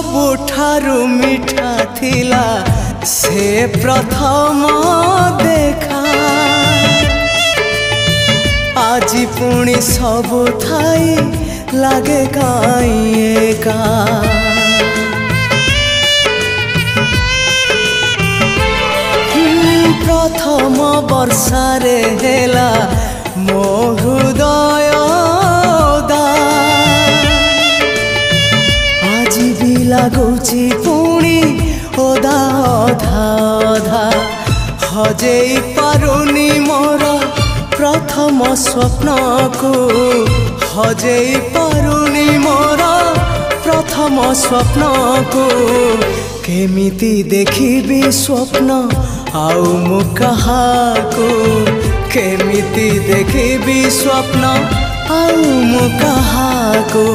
सबुठारु मिठा थिला से प्रथम देखा आज पुणी सबु थाई लागे काई एका प्रथम वर्षारे हेला मो हृदय आज भी लगुची पुणी ओदा अधा अधा हजेई पारुनी मोर प्रथम स्वप्न को हजेई पारुनी मोर प्रथम स्वप्न को केमिति देखिबी स्वप्न आउ मु कहाको केमिति देखिबी स्वप्न आउ मु कहाको।